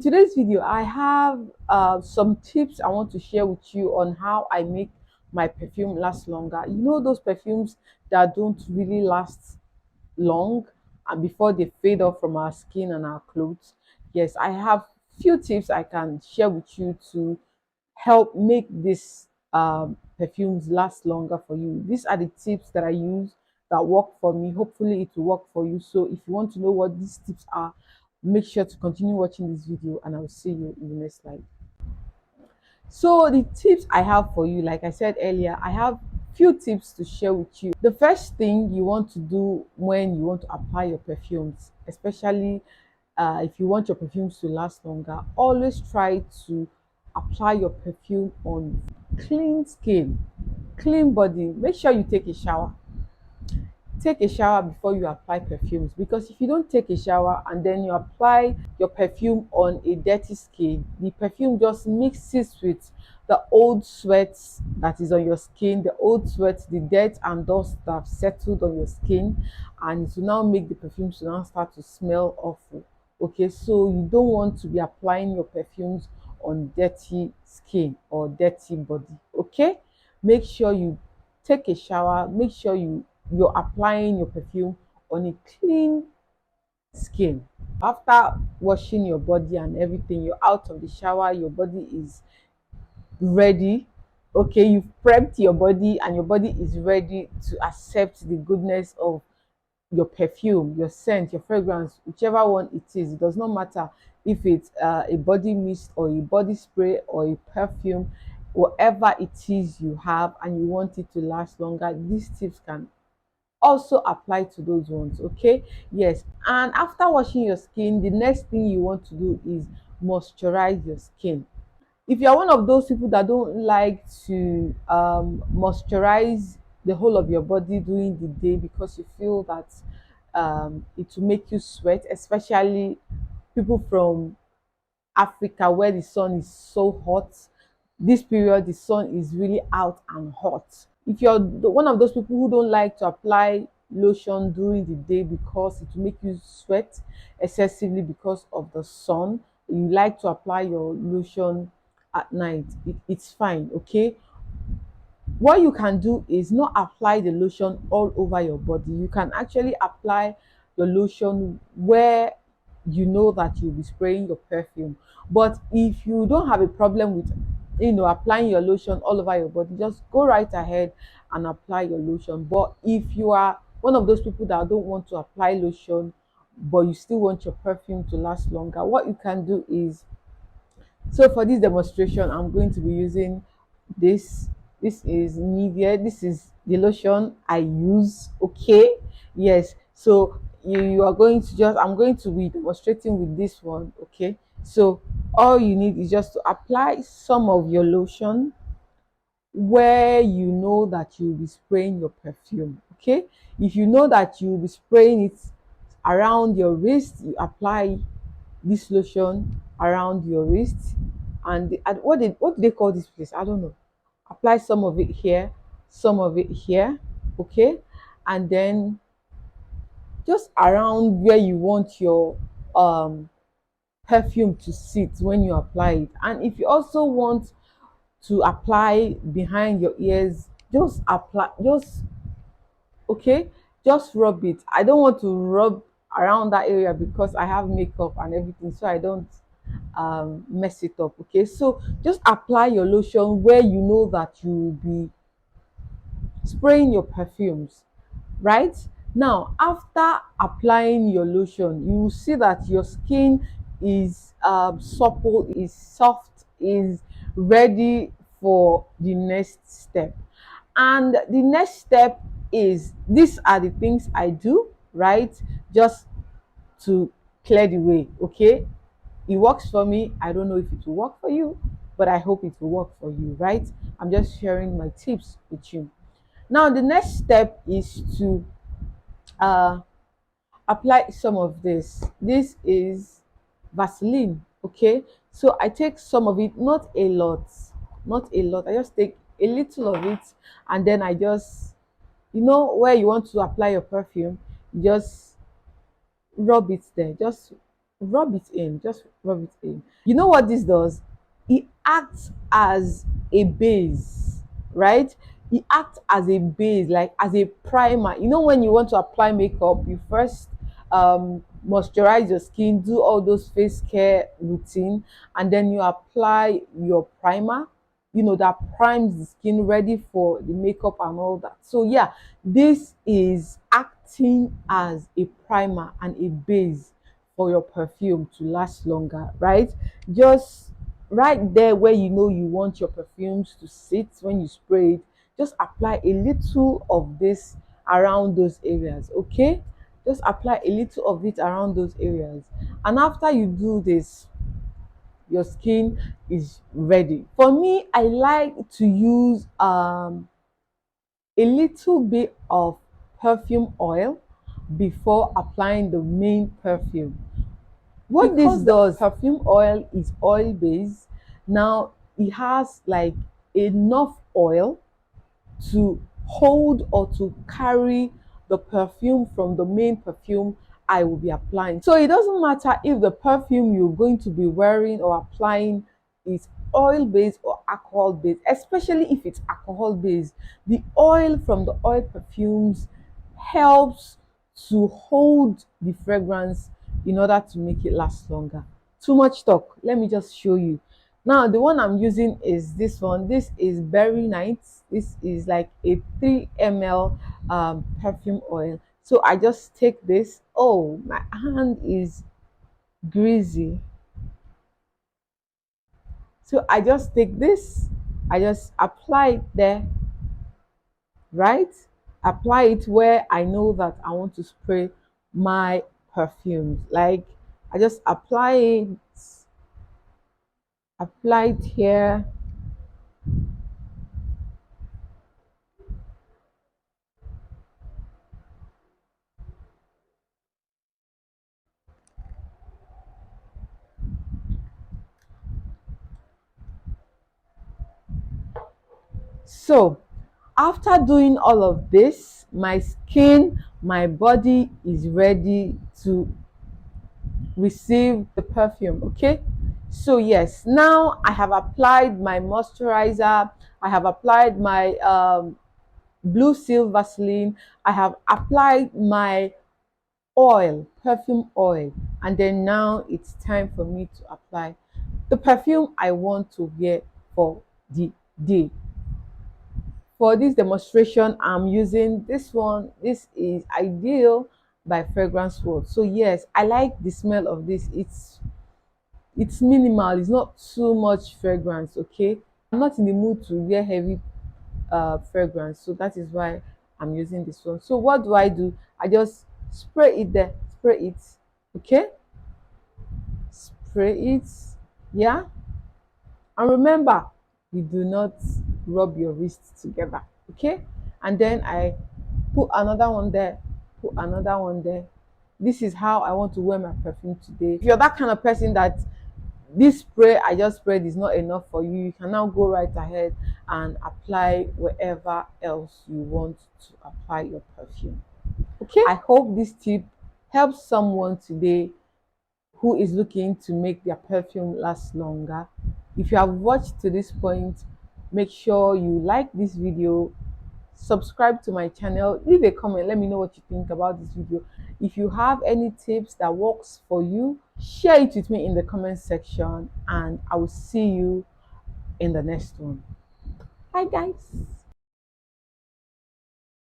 today's video, I have some tips I want to share with you on how I make my perfume last longer. You know those perfumes that don't really last long and before they fade off from our skin and our clothes. Yes, I have few tips I can share with you to help make these perfumes last longer for you. These are the tips that I use that work for me. Hopefully it will work for you. So if you want to know what these tips are, make sure to continue watching this video and I will see you in the next slide. So the tips I have for you, like I said earlier, I have few tips to share with you. The first thing you want to do when you want to apply your perfumes, especially if you want your perfumes to last longer, always try to apply your perfume on clean skin, clean body. Make sure you take a shower before you apply perfumes, because if you don't take a shower and then you apply your perfume on a dirty skin, the perfume just mixes with the old sweat that is on your skin, the old sweat, the dirt and dust that have settled on your skin, and it will now make the perfume to now start to smell awful. Okay, so you don't want to be applying your perfumes on dirty skin or dirty body. Okay, make sure you take a shower, make sure you're applying your perfume on a clean skin. After washing your body and everything, you're out of the shower, your body is ready. Okay, you've prepped your body and your body is ready to accept the goodness of your perfume, your scent, your fragrance, whichever one it is. It does not matter if it's a body mist or a body spray or a perfume, whatever it is you have and you want it to last longer, these tips can also apply to those ones. Okay, yes. And after washing your skin, the next thing you want to do is moisturize your skin. If you're one of those people that don't like to moisturize the whole of your body during the day because you feel that it will make you sweat, especially people from Africa where the sun is so hot. This period, the sun is really out and hot. If you're one of those people who don't like to apply lotion during the day because it will make you sweat excessively because of the sun, you like to apply your lotion at night, it's fine. Okay, what you can do is not apply the lotion all over your body. You can actually apply your lotion where you know that you'll be spraying your perfume. But if you don't have a problem with applying your lotion all over your body, just go right ahead and apply your lotion. But if you are one of those people that don't want to apply lotion but you still want your perfume to last longer, what you can do is, so for this demonstration I'm going to be using this. This is Nivea. This is the lotion I use. Okay, yes. So you are going to just, I'm going to be demonstrating with this one. Okay, so all you need is just to apply some of your lotion where you know that you'll be spraying your perfume. Okay, if you know that you'll be spraying it around your wrist, you apply this lotion around your wrist. And what do they call this place? I don't know. Apply some of it here, some of it here. Okay, and then just around where you want your um perfume to sit when you apply it. And if you also want to apply behind your ears, just apply, just, okay, just rub it. I don't want to rub around that area because I have makeup and everything, so I don't mess it up. Okay, so just apply your lotion where you know that you will be spraying your perfumes. Right now, after applying your lotion, you will see that your skin is supple, is soft, is ready for the next step. And the next step is, these are the things I do, right, just to clear the way. Okay, it works for me. I don't know if it will work for you, but I hope it will work for you. Right, I'm just sharing my tips with you. Now the next step is to uh apply some of this. This is Vaseline. Okay, so I take some of it, not a lot, not a lot. I just take a little of it, and then I just, where you want to apply your perfume, you just rub it there. Just rub it in, just rub it in. You know what this does? It acts as a base, right? It acts as a base, like as a primer. You know, when you want to apply makeup, you first moisturize your skin, do all those face care routine, and then you apply your primer, you know, that primes the skin ready for the makeup and all that. So yeah, this is acting as a primer and a base for your perfume to last longer, right? Just right there where you know you want your perfumes to sit when you spray it, just apply a little of this around those areas, okay? Just apply a little of it around those areas. And after you do this, your skin is ready. For me, I like to use a little bit of perfume oil before applying the main perfume. What this does, perfume oil is oil based. Now it has like enough oil to hold or to carry the perfume from the main perfume I will be applying. So it doesn't matter if the perfume you're going to be wearing or applying is oil based or alcohol based, especially if it's alcohol based. The oil from the oil perfumes helps to hold the fragrance in order to make it last longer. Too much talk, let me just show you. Now the one I'm using is this one. This is Berry Nights. This is like a 3 ml perfume oil. So I just take this. Oh, my hand is greasy. So I just take this, I just apply it there, right? Apply it where I know that I want to spray my perfumes. Like I just apply it here. So after doing all of this, my skin, my body is ready to receive the perfume, okay? So yes, now I have applied my moisturizer, I have applied my blue seal Vaseline, I have applied my oil, perfume oil, and then now it's time for me to apply the perfume I want to wear for the day. For this demonstration, I'm using this one. This is Ideal by Fragrance World. So yes, I like the smell of this. It's minimal, it's not too much fragrance, okay? I'm not in the mood to wear heavy fragrance, so that is why I'm using this one. So what do? I just spray it there, spray it, okay? Spray it, yeah. And remember, you do not rub your wrists together, okay? And then I put another one there, put another one there. This is how I want to wear my perfume today. If you're that kind of person that this spray I just sprayed is not enough for you, you can now go right ahead and apply wherever else you want to apply your perfume, okay? I hope this tip helps someone today who is looking to make their perfume last longer. If you have watched to this point, make sure you like this video, subscribe to my channel, leave a comment, let me know what you think about this video. If you have any tips that works for you, share it with me in the comment section, and I will see you in the next one. Bye guys.